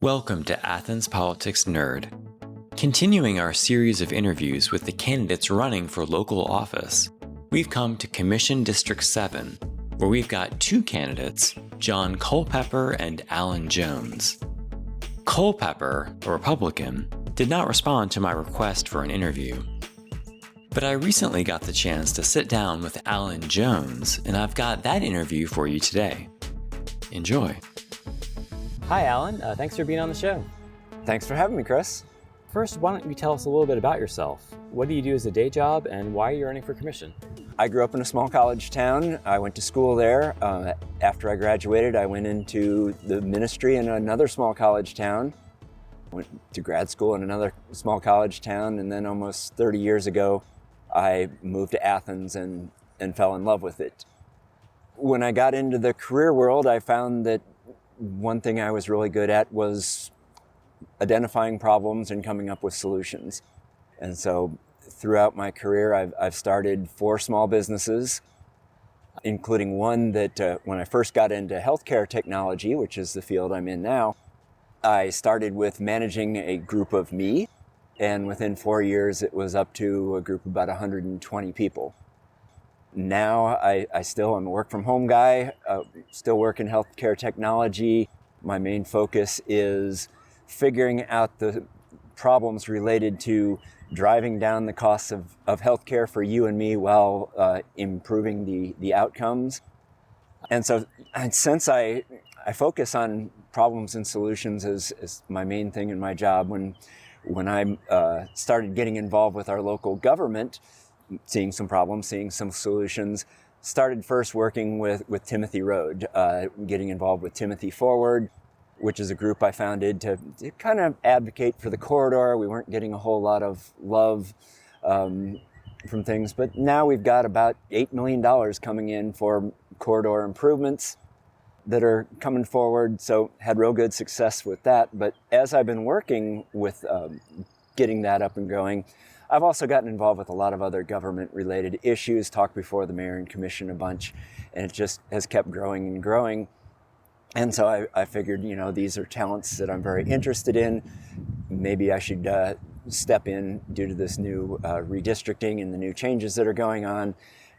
Welcome to Athens Politics Nerd. Continuing our series of interviews with the candidates running for local office, we've come to Commission District 7, where we've got two candidates, John Culpepper and Alan Jones. Culpepper, a Republican, did not respond to my request for an interview. But I recently got the chance to sit down with Alan Jones, and I've got that interview for you today. Enjoy. Hi, Alan. Thanks for being on the show. Thanks for having me, Chris. First, why don't you tell us a little bit about yourself? What do you do as a day job, and why are you running for commission? I grew up in a small college town. I went to school there. After I graduated, I went into the ministry in another small college town. Went to grad school in another small college town, and then almost 30 years ago, I moved to Athens and fell in love with it. When I got into the career world, I found that one thing I was really good at was identifying problems and coming up with solutions. And so throughout my career, I've started 4 small businesses, including one that when I first got into healthcare technology, which is the field I'm in now, I started with managing a group of me. And within 4 years, it was up to a group of about 120 people. Now I'm a work from home guy, still work in healthcare technology. My main focus is figuring out the problems related to driving down the costs of healthcare for you and me while improving the outcomes. And so since I focus on problems and solutions as my main thing in my job, when I started getting involved with our local government, seeing some problems, seeing some solutions, started first working with Timothy Road, getting involved with Timothy Forward, which is a group I founded to kind of advocate for the corridor. We weren't getting a whole lot of love from things, but now we've got about $8 million coming in for corridor improvements that are coming forward, so had real good success with that. But as I've been working with getting that up and going, I've also gotten involved with a lot of other government-related issues, talked before the mayor and commission a bunch, and it just has kept growing and growing. And so I figured, these are talents that I'm very interested in. Maybe I should step in due to this new redistricting and the new changes that are going on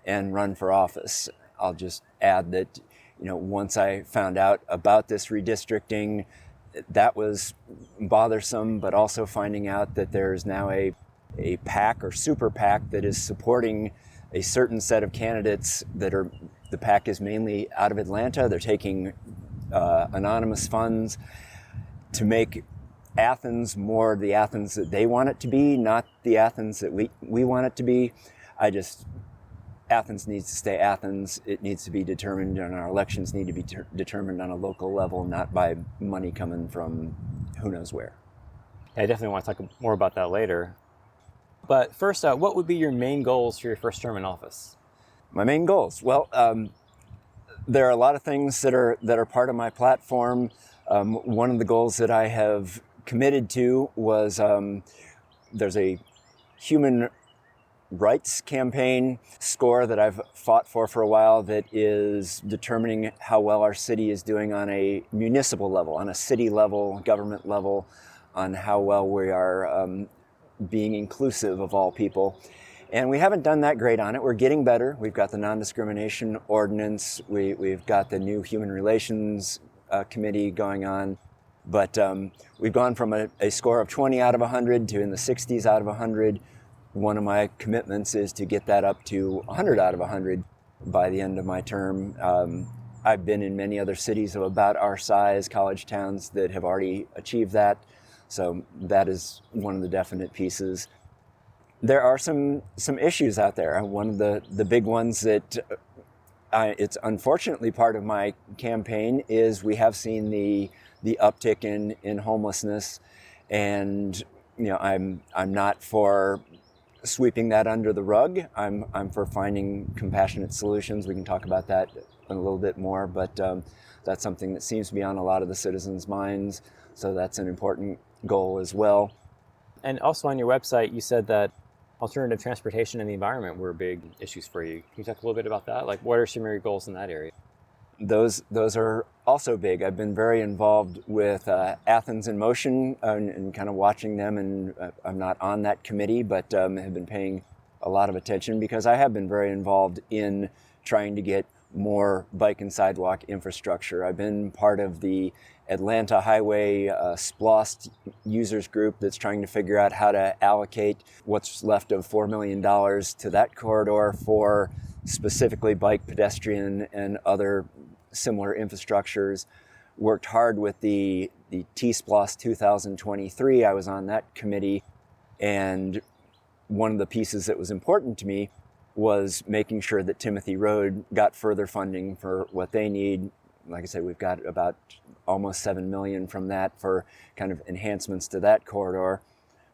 and run for office. I'll just add that, once I found out about this redistricting, that was bothersome, but also finding out that there's now a PAC or super PAC that is supporting a certain set of candidates the PAC is mainly out of Atlanta. They're taking anonymous funds to make Athens more the Athens that they want it to be, not the Athens that we want it to be. Athens needs to stay Athens. It needs to be determined, and our elections need to be determined on a local level, not by money coming from who knows where. I definitely want to talk more about that later. But first, what would be your main goals for your first term in office? My main goals? Well, there are a lot of things that are part of my platform. One of the goals that I have committed to was there's a human rights campaign score that I've fought for a while that is determining how well our city is doing on a municipal level, on a city level, government level, on how well we are being inclusive of all people. And we haven't done that great on it. We're getting better. We've got the non-discrimination ordinance. We've got the new human relations committee going on. But we've gone from a score of 20 out of 100 to in the 60s out of 100. One of my commitments is to get that up to 100 out of 100 by the end of my term. I've been in many other cities of about our size, college towns, that have already achieved that. So that is one of the definite pieces. There are some issues out there. One of the big ones that it's unfortunately part of my campaign is we have seen the uptick in homelessness, and I'm not for sweeping that under the rug. I'm for finding compassionate solutions. We can talk about that a little bit more, but that's something that seems to be on a lot of the citizens' minds. So that's an important goal as well. And also on your website, you said that alternative transportation and the environment were big issues for you. Can you talk a little bit about that? Like, what are some of your goals in that area? those are also big. I've been very involved with Athens in Motion and kind of watching them, and I'm not on that committee, but have been paying a lot of attention because I have been very involved in trying to get more bike and sidewalk infrastructure. I've been part of the Atlanta Highway SPLOST users group that's trying to figure out how to allocate what's left of $4 million to that corridor for specifically bike, pedestrian, and other similar infrastructures. Worked hard with the T-SPLOST 2023. I was on that committee, and one of the pieces that was important to me was making sure that Timothy Road got further funding for what they need. Like I said, we've got about almost $7 million from that for kind of enhancements to that corridor.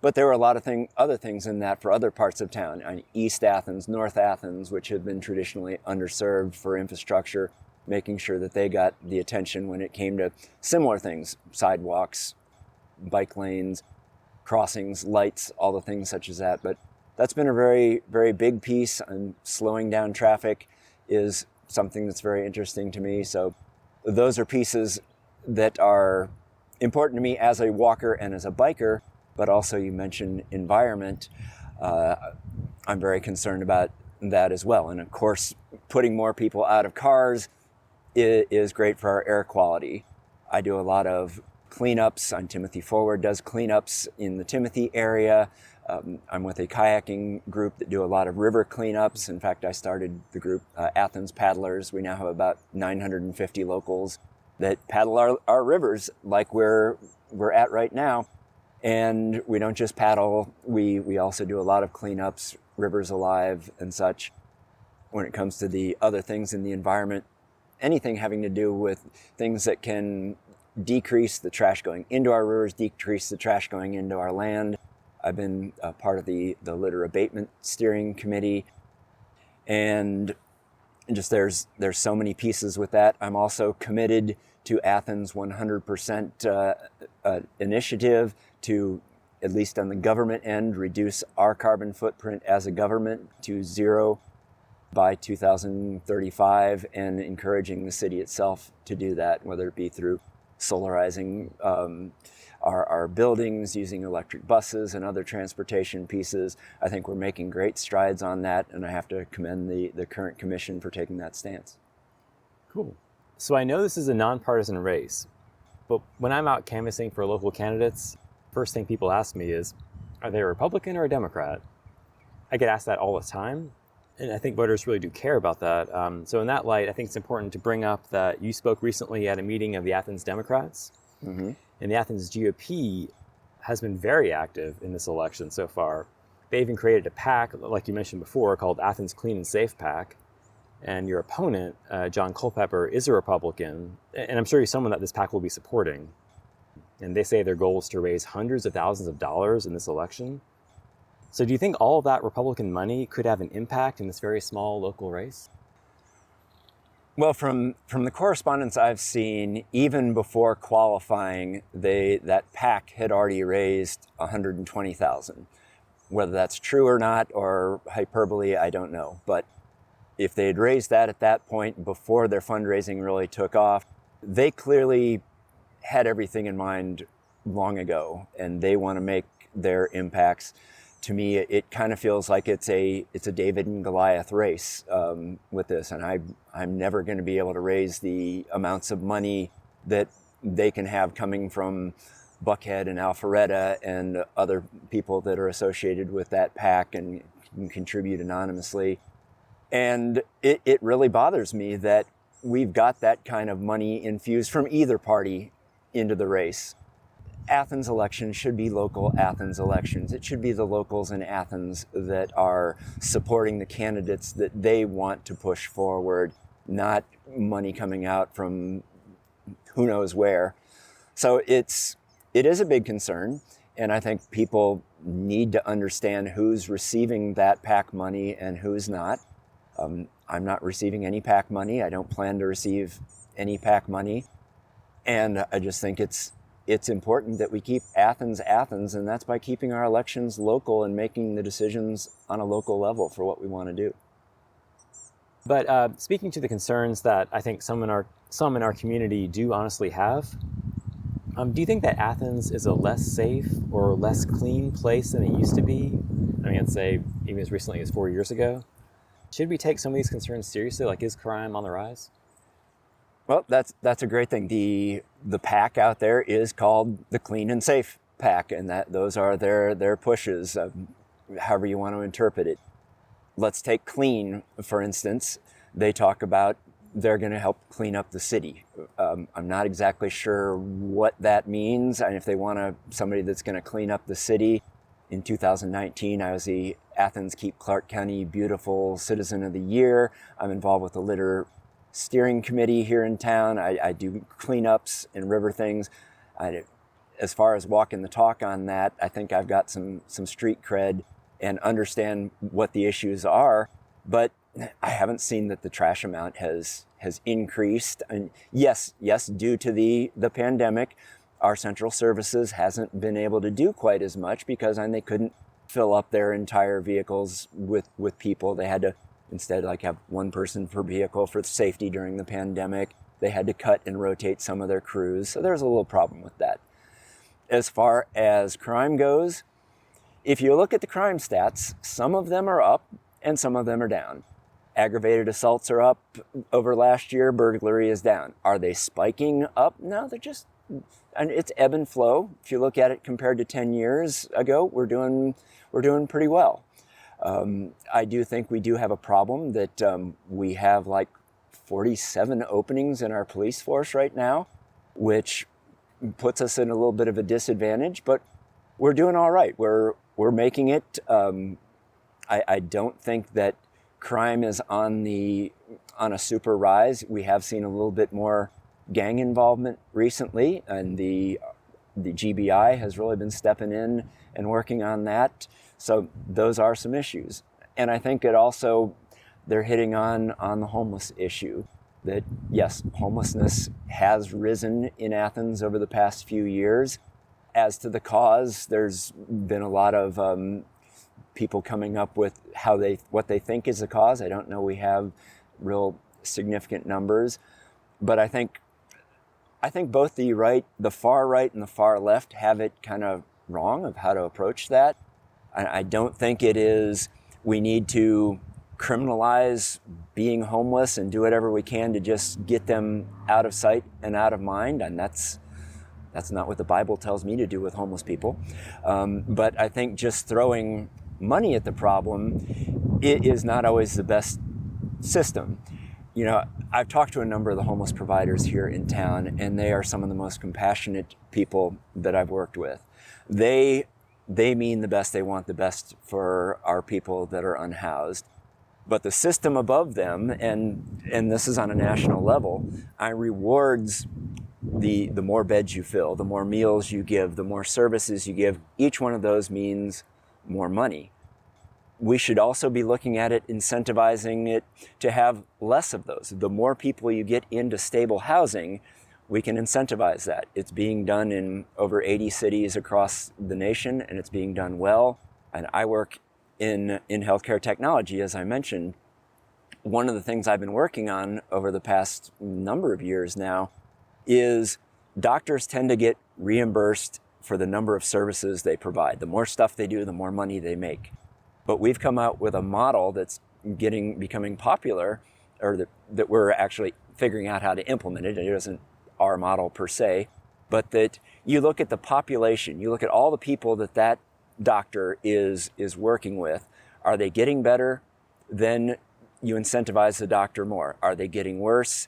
But there were a lot of other things in that for other parts of town. East Athens, North Athens, which have been traditionally underserved for infrastructure, making sure that they got the attention when it came to similar things, sidewalks, bike lanes, crossings, lights, all the things such as that. But that's been a very, very big piece, and slowing down traffic is something that's very interesting to me. So those are pieces that are important to me as a walker and as a biker, but also you mentioned environment. I'm very concerned about that as well. And of course, putting more people out of cars is great for our air quality. I do a lot of cleanups, and Timothy Forward does cleanups in the Timothy area. I'm with a kayaking group that do a lot of river cleanups. In fact, I started the group Athens Paddlers. We now have about 950 locals that paddle our rivers like we're at right now. And we don't just paddle, we also do a lot of cleanups, Rivers Alive and such. When it comes to the other things in the environment, anything having to do with things that can decrease the trash going into our rivers, decrease the trash going into our land. I've been a part of the litter abatement steering committee, and just there's so many pieces with that. I'm also committed to Athens 100% initiative to, at least on the government end, reduce our carbon footprint as a government to zero by 2035, and encouraging the city itself to do that, whether it be through solarizing our buildings, using electric buses and other transportation pieces. I think we're making great strides on that, and I have to commend the current commission for taking that stance. Cool. So I know this is a nonpartisan race, but when I'm out canvassing for local candidates, first thing people ask me is, are they a Republican or a Democrat? I get asked that all the time, and I think voters really do care about that. So in that light, I think it's important to bring up that you spoke recently at a meeting of the Athens Democrats. Mm-hmm. And the Athens GOP has been very active in this election so far. They even created a PAC, like you mentioned before, called Athens Clean and Safe PAC. And your opponent, John Culpepper, is a Republican. And I'm sure he's someone that this PAC will be supporting. And they say their goal is to raise hundreds of thousands of dollars in this election. So do you think all of that Republican money could have an impact in this very small local race? Well, from the correspondence I've seen, even before qualifying, that PAC had already raised $120,000. Whether that's true or not, or hyperbole, I don't know. But if they had raised that at that point before their fundraising really took off, they clearly had everything in mind long ago, and they want to make their impacts. To me, it kind of feels like it's a David and Goliath race with this, and I'm never going to be able to raise the amounts of money that they can have coming from Buckhead and Alpharetta and other people that are associated with that PAC and can contribute anonymously. And it really bothers me that we've got that kind of money infused from either party into the race. Athens elections should be local Athens elections. It should be the locals in Athens that are supporting the candidates that they want to push forward, not money coming out from who knows where. So it is a big concern, and I think people need to understand who's receiving that PAC money and who's not. I'm not receiving any PAC money. I don't plan to receive any PAC money, and I just think it's important that we keep Athens, and that's by keeping our elections local and making the decisions on a local level for what we want to do. But speaking to the concerns that I think some in our community do honestly have, do you think that Athens is a less safe or less clean place than it used to be? I mean, I'd say even as recently as 4 years ago. Should we take some of these concerns seriously? Like, is crime on the rise? Well, that's a great thing. The PAC out there is called the Clean and Safe PAC, and those are their pushes, however you want to interpret it. Let's take clean, for instance. They talk about they're going to help clean up the city. I'm not exactly sure what that means, and if they want somebody that's going to clean up the city. In 2019, I was the Athens-Clarke County Beautiful Citizen of the Year. I'm involved with the litter steering committee here in town. I do cleanups and river things. As far as walking the talk on that, I think I've got some street cred and understand what the issues are, but I haven't seen that the trash amount has increased. And yes, due to the pandemic, our central services hasn't been able to do quite as much because they couldn't fill up their entire vehicles with people. They had to instead have one person per vehicle for safety during the pandemic. They had to cut and rotate some of their crews. So there's a little problem with that. As far as crime goes, if you look at the crime stats, some of them are up and some of them are down. Aggravated assaults are up over last year. Burglary is down. Are they spiking up? No, they're just, and it's ebb and flow. If you look at it compared to 10 years ago, we're doing pretty well. I do think we do have a problem that we have 47 openings in our police force right now, which puts us in a little bit of a disadvantage, but we're doing all right. We're making it. I don't think that crime is on a super rise. We have seen a little bit more gang involvement recently, and the GBI has really been stepping in and working on that. So those are some issues. And I think they're hitting on the homeless issue. That yes, homelessness has risen in Athens over the past few years. As to the cause, there's been a lot of people coming up with what they think is the cause. I don't know we have real significant numbers, but I think both the far right and the far left have it kind of wrong of how to approach that. I don't think it is we need to criminalize being homeless and do whatever we can to just get them out of sight and out of mind, and that's not what the Bible tells me to do with homeless people. But I think just throwing money at the problem, it is not always the best system. I've talked to a number of the homeless providers here in town, and they are some of the most compassionate people that I've worked with. They mean the best. They want the best for our people that are unhoused. But the system above them, and this is on a national level, rewards the more beds you fill, the more meals you give, the more services you give. Each one of those means more money. We should also be looking at it, incentivizing it to have less of those. The more people you get into stable housing, we can incentivize that. It's being done in over 80 cities across the nation, and it's being done well. And I work in healthcare technology, as I mentioned. One of the things I've been working on over the past number of years now is doctors tend to get reimbursed for the number of services they provide. The more stuff they do, the more money they make. But we've come out with a model that's becoming popular, or that we're actually figuring out how to implement it. It isn't our model per se, but that you look at the population, you look at all the people that doctor is working with. Are they getting better? Then you incentivize the doctor more. Are they getting worse?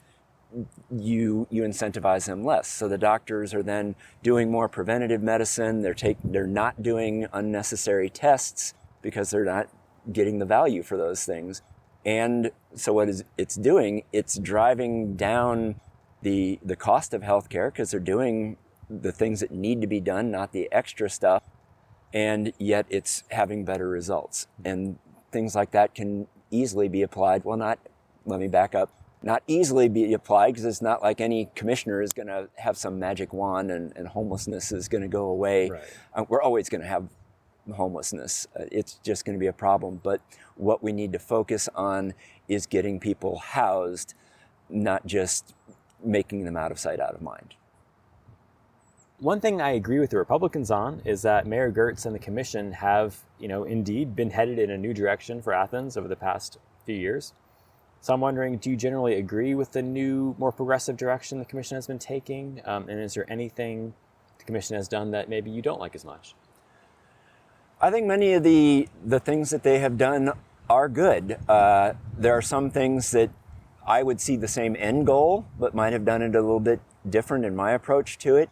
You incentivize them less. So the doctors are then doing more preventative medicine. They're not doing unnecessary tests because they're not getting the value for those things. And so what it's doing, it's driving down the cost of healthcare because they're doing the things that need to be done, not the extra stuff. And yet it's having better results. And things like that can easily be applied. Well, let me back up. Not easily be applied because it's not like any commissioner is going to have some magic wand and homelessness is going to go away. Right. We're always going to have homelessness. It's just going to be a problem. But what we need to focus on is getting people housed, not just making them out of sight, out of mind. One thing I agree with the Republicans on is that Mayor Gertz and the commission have, indeed been headed in a new direction for Athens over the past few years. So I'm wondering, do you generally agree with the new, more progressive direction the commission has been taking? And is there anything the commission has done that maybe you don't like as much? I think many of the things that they have done are good. There are some things that I would see the same end goal, but might have done it a little bit different in my approach to it.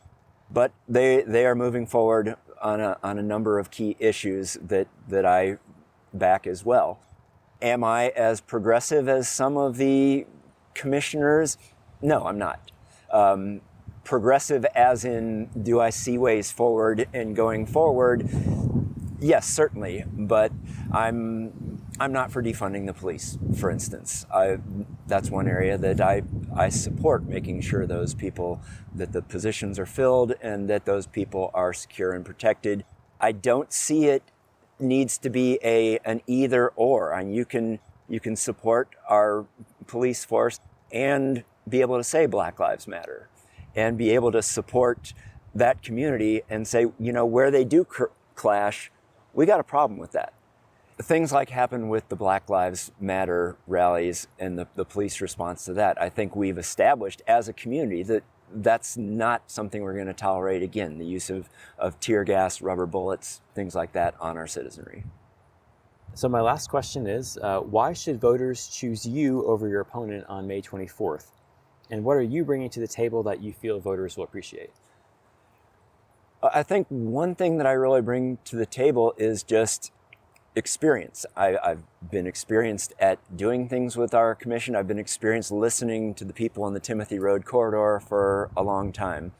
But they are moving forward on a number of key issues that I back as well. Am I as progressive as some of the commissioners? No, I'm not. Progressive as in, do I see ways forward and going forward? Yes, certainly, but I'm not for defunding the police, for instance. That's one area that I support, making sure those people, that the positions are filled and that those people are secure and protected. I don't see it needs to be an either or. And you can support our police force and be able to say Black Lives Matter and be able to support that community and say, where they do clash, we got a problem with that. Things like happen with the Black Lives Matter rallies and the police response to that, I think we've established as a community that that's not something we're going to tolerate again, the use of tear gas, rubber bullets, things like that on our citizenry. So my last question is, why should voters choose you over your opponent on May 24th? And what are you bringing to the table that you feel voters will appreciate? I think one thing that I really bring to the table is just experience. I've been experienced at doing things with our commission. I've been experienced listening to the people on the Timothy Road corridor for a long time.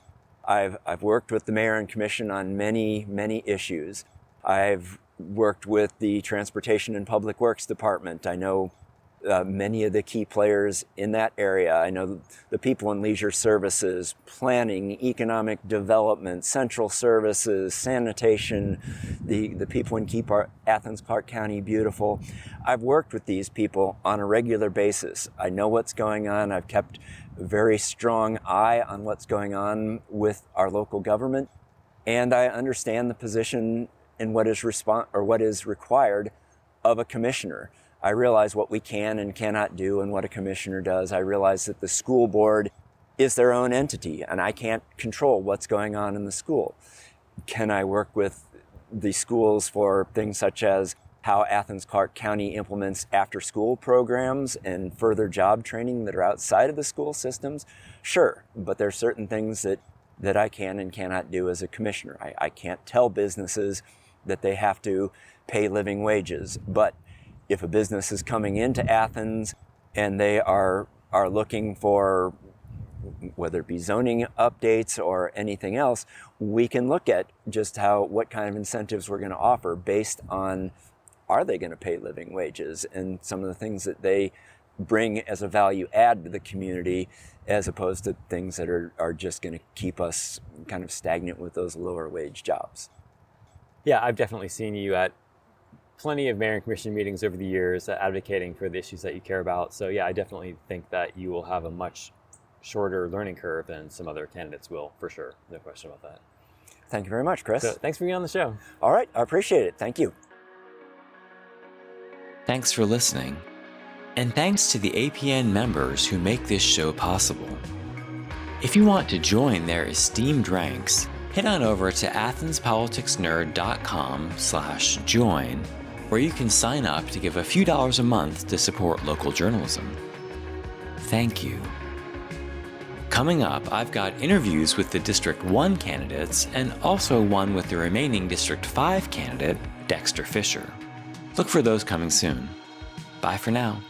I've worked with the mayor and commission on many, many issues. I've worked with the Transportation and Public Works Department. I know many of the key players in that area. I know the people in leisure services, planning, economic development, central services, sanitation, the people in keep our Athens-Clarke County beautiful. I've worked with these people on a regular basis. I know what's going on. I've kept a very strong eye on what's going on with our local government, and I understand the position and what is required of a commissioner. I realize what we can and cannot do and what a commissioner does. I realize that the school board is their own entity and I can't control what's going on in the school. Can I work with the schools for things such as how Athens-Clarke County implements after-school programs and further job training that are outside of the school systems? Sure, but there are certain things that I can and cannot do as a commissioner. I can't tell businesses that they have to pay living wages, but if a business is coming into Athens and they are looking for, whether it be zoning updates or anything else, we can look at just what kind of incentives we're going to offer based on, are they going to pay living wages and some of the things that they bring as a value add to the community, as opposed to things that are just going to keep us kind of stagnant with those lower wage jobs. Yeah, I've definitely seen you at plenty of mayor and commission meetings over the years advocating for the issues that you care about. So yeah, I definitely think that you will have a much shorter learning curve than some other candidates will, for sure. No question about that. Thank you very much, Chris. So thanks for being on the show. All right, I appreciate it. Thank you. Thanks for listening. And thanks to the APN members who make this show possible. If you want to join their esteemed ranks, head on over to athenspoliticsnerd.com/join, where you can sign up to give a few dollars a month to support local journalism. Thank you. Coming up, I've got interviews with the District 1 candidates and also one with the remaining District 5 candidate, Dexter Fisher. Look for those coming soon. Bye for now.